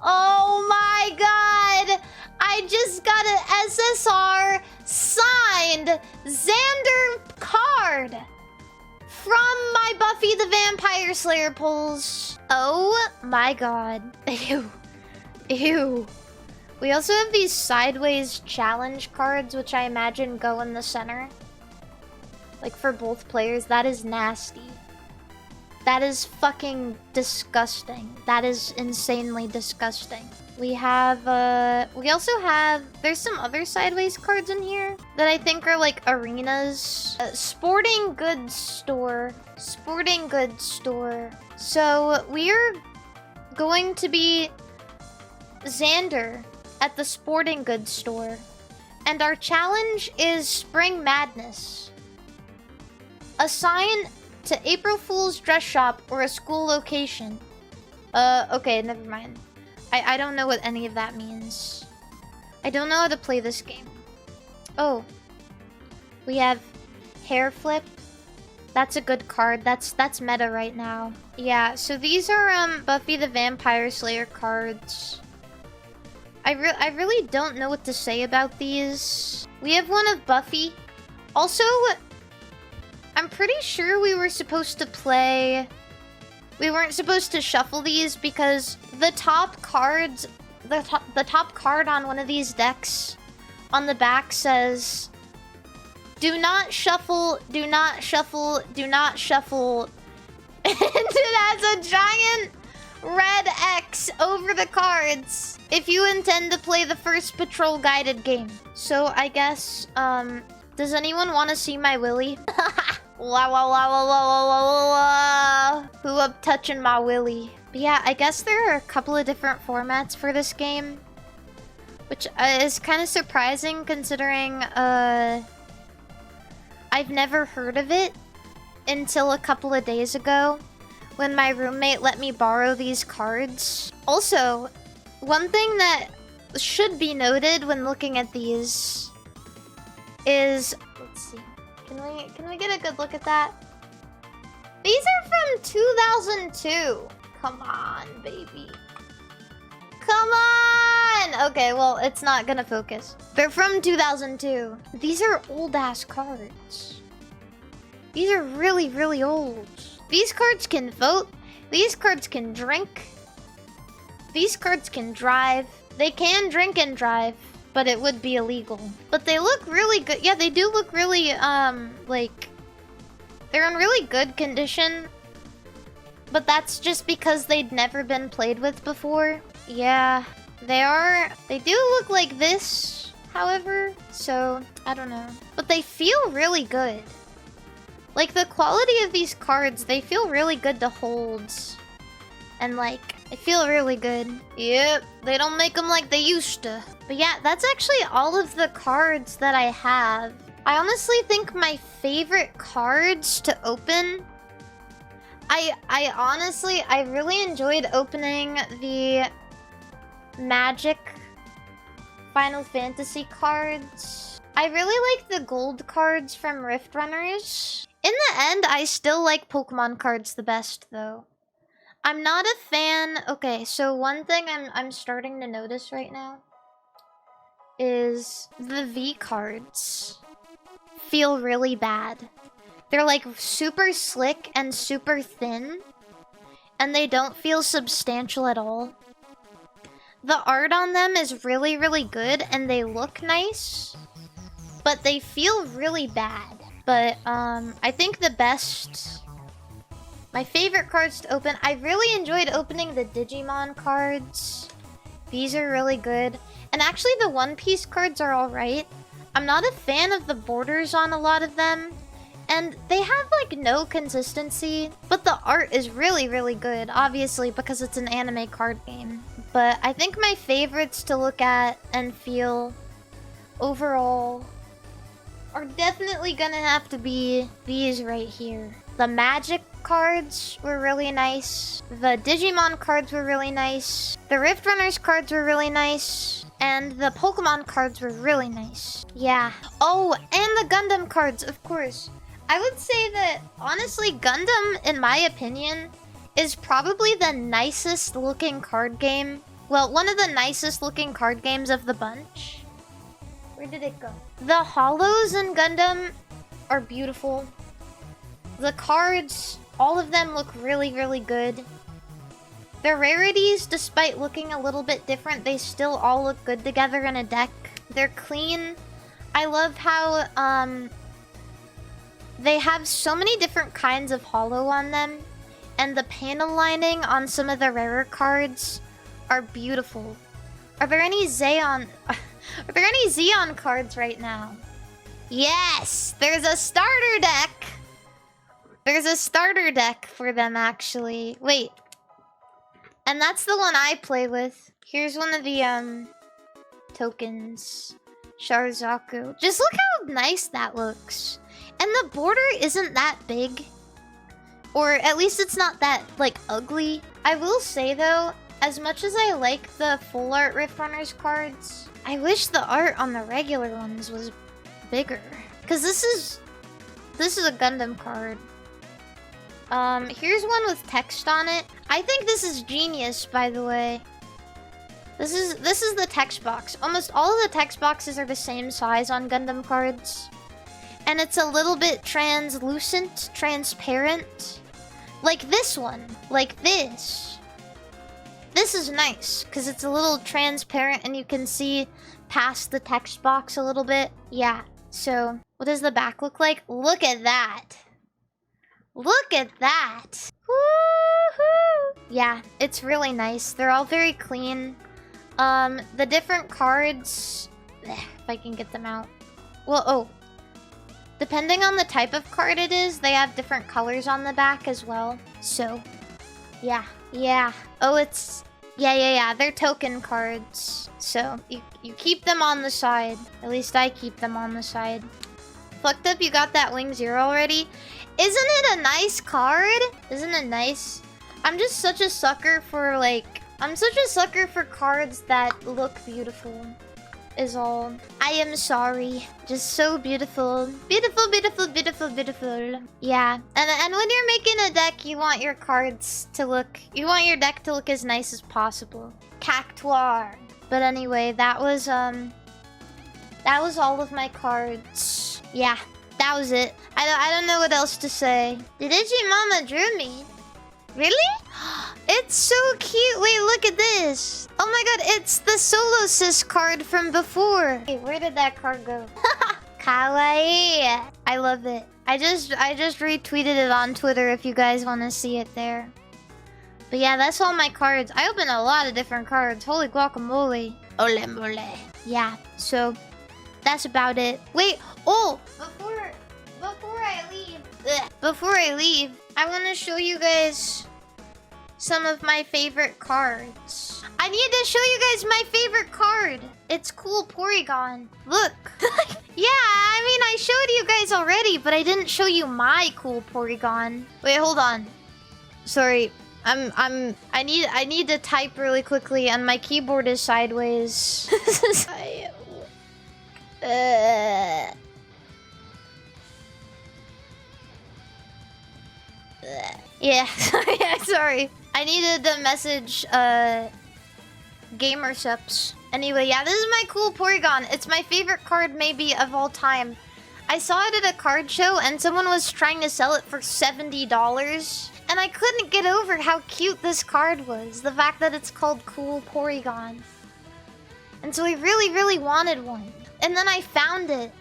A: Oh my god! I just got an SSR signed Xander card. from my Buffy the Vampire Slayer pulls. Oh my god. Ew. Ew. We also have these sideways challenge cards, which I imagine go in the center. Like for both players, that is nasty. That is fucking disgusting. That is insanely disgusting. We have, we also have, there's some other sideways cards in here that I think are like arenas. Sporting goods store. Sporting goods store. So we're going to be Xander at the sporting goods store. And our challenge is Spring Madness. Assign to April Fool's dress shop or a school location. Okay, never mind. I don't know what any of that means. I don't know how to play this game. Oh. We have Hair Flip. That's a good card. That's meta right now. Yeah, so these are Buffy the Vampire Slayer cards. I really don't know what to say about these. We have one of Buffy. Also, I'm pretty sure we were supposed to play... We weren't supposed to shuffle these because the top cards... The top card on one of these decks on the back says... Do not shuffle, do not shuffle, do not shuffle. And it has a giant red X over the cards if you intend to play the first patrol guided game. So I guess, does anyone want to see my willy? Wow, wow, wow, wow, wow, wow, wow. Who up touching my willy? But yeah, I guess there are a couple of different formats for this game, which is kind of surprising considering, I've never heard of it until a couple of days ago when my roommate let me borrow these cards. Also, one thing that should be noted when looking at these is... Let's see. Can we get a good look at that? These are from 2002. Come on, baby. Come on! Okay, well, it's not gonna focus. They're from 2002. These are old-ass cards. These are really, really old. These cards can vote. These cards can drink. These cards can drive. They can drink and drive, but it would be illegal. But they look really good. Yeah, they do look really, like... They're in really good condition. But that's just because they'd never been played with before. Yeah, they do look like this, however, so I don't know. But they feel really good. Like the quality of these cards, they feel really good to hold. And like, they feel really good. Yep, they don't make them like they used to. But yeah, that's actually all of the cards that I have. I honestly think my favorite cards to open... I really enjoyed opening the Magic Final Fantasy cards. I really like the gold cards from Rift Runners. In the end, I still like Pokemon cards the best, though. I'm not a fan... Okay, so one thing I'm starting to notice right now is the V cards feel really bad. They're like super slick and super thin, and they don't feel substantial at all. The art on them is really, really good, and they look nice, but they feel really bad. But, I think the best... My favorite cards to open... I really enjoyed opening the Digimon cards. These are really good. And actually, the One Piece cards are alright. I'm not a fan of the borders on a lot of them. And they have, like, no consistency. But the art is really, really good, obviously, because it's an anime card game. But I think my favorites to look at and feel overall are definitely gonna have to be these right here. The Magic cards were really nice. The Digimon cards were really nice. The Rift Runners cards were really nice. And the Pokemon cards were really nice. Yeah. Oh, and the Gundam cards, of course. I would say that, honestly, Gundam, in my opinion, is probably the nicest looking card game. Well, one of the nicest looking card games of the bunch. Where did it go? The hollows in Gundam are beautiful. The cards, all of them look really, really good. The rarities, despite looking a little bit different, they still all look good together in a deck. They're clean. I love how they have so many different kinds of holo on them, and the panel lining on some of the rarer cards are beautiful. Are there any Xeon are there any Xeon cards right now? Yes! There's a starter deck! There's a starter deck for them, actually. Wait. And that's the one I play with. Here's one of the, tokens. Sharzaku. Just look how nice that looks. And the border isn't that big. Or at least it's not that, like, ugly. I will say, though, as much as I like the full art Rift Runners cards, I wish the art on the regular ones was bigger. Because this is a Gundam card. Here's one with text on it. I think this is genius, by the way. This is the text box. Almost all of the text boxes are the same size on Gundam cards. And it's a little bit translucent, transparent. Like this one. Like this. This is nice, because it's a little transparent and you can see past the text box a little bit. Yeah, so what does the back look like? Look at that. Look at that. Woohoo! Yeah, it's really nice. They're all very clean. The different cards... if I can get them out. Well, oh. Depending on the type of card it is, they have different colors on the back as well. So, yeah. Yeah. Oh, it's... Yeah. They're token cards. So, you keep them on the side. At least I keep them on the side. Fucked up, you got that Wing Zero already? Isn't it a nice card? Isn't it nice? I'm just such a sucker for, like... I'm such a sucker for cards that look beautiful. Is all. I am sorry. Just so beautiful. Beautiful, beautiful, beautiful, beautiful. Yeah. And when you're making a deck, you want your cards to look... You want your deck to look as nice as possible. Cactuar. But anyway, that was all of my cards. Yeah. That was it. I don't know what else to say. Did Mama drew me? Really? It's so cute. Wait, look at this. Oh my god, it's the Solo Sis card from before. Hey, where did that card go? Kawaii. I love it. I just retweeted it on Twitter if you guys want to see it there. But yeah, that's all my cards. I opened a lot of different cards. Holy guacamole. Ole mole. Yeah, so that's about it. Wait, oh, before I leave, I want to show you guys some of my favorite cards. I need to show you guys my favorite card. It's cool Porygon. Look. Yeah, I mean, I showed you guys already, but I didn't show you my cool Porygon. Wait, hold on. Sorry. I need to type really quickly and my keyboard is sideways. Yeah, sorry. I needed to message Gamersups. Anyway, yeah, this is my cool Porygon. It's my favorite card maybe of all time. I saw it at a card show and someone was trying to sell it for $70. And I couldn't get over how cute this card was. The fact that it's called Cool Porygon. And so I really, really wanted one. And then I found it.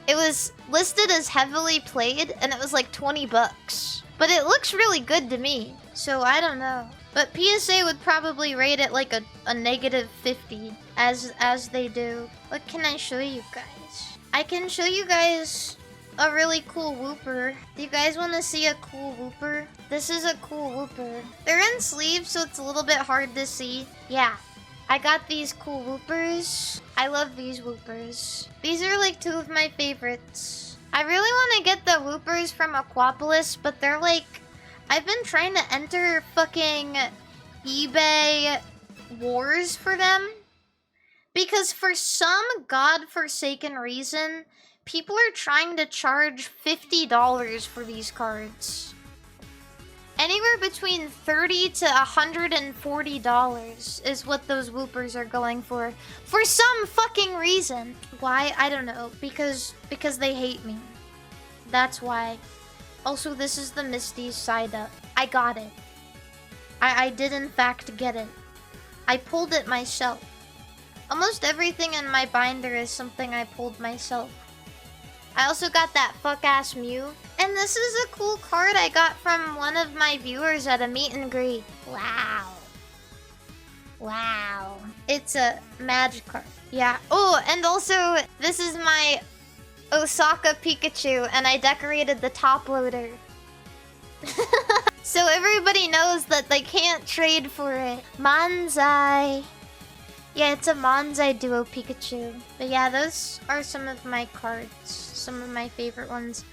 A: It was listed as heavily played and it was like 20 bucks. But it looks really good to me. So I don't know. But PSA would probably rate it like a -50 as they do. What can I show you guys? I can show you guys a really cool Wooper. Do you guys want to see a cool Wooper? This is a cool Wooper. They're in sleeves, so it's a little bit hard to see. Yeah. I got these cool Woopers. I love these Woopers. These are like two of my favorites. I really want to get the Woopers from Aquapolis, but they're like... I've been trying to enter fucking eBay wars for them. Because for some godforsaken reason, people are trying to charge $50 for these cards. Anywhere between $30 to $140 is what those Woopers are going for some fucking reason. Why? I don't know. Because they hate me. That's why. Also, this is the Misty's side up. I got it. I did in fact get it. I pulled it myself. Almost everything in my binder is something I pulled myself. I also got that fuck-ass Mew. And this is a cool card I got from one of my viewers at a meet and greet. Wow. Wow. It's a magic card. Yeah. Oh, and also, this is my Osaka Pikachu, and I decorated the top loader. So everybody knows that they can't trade for it. Manzai. Yeah, it's a Manzai Duo Pikachu. But yeah, those are some of my cards. Some of my favorite ones.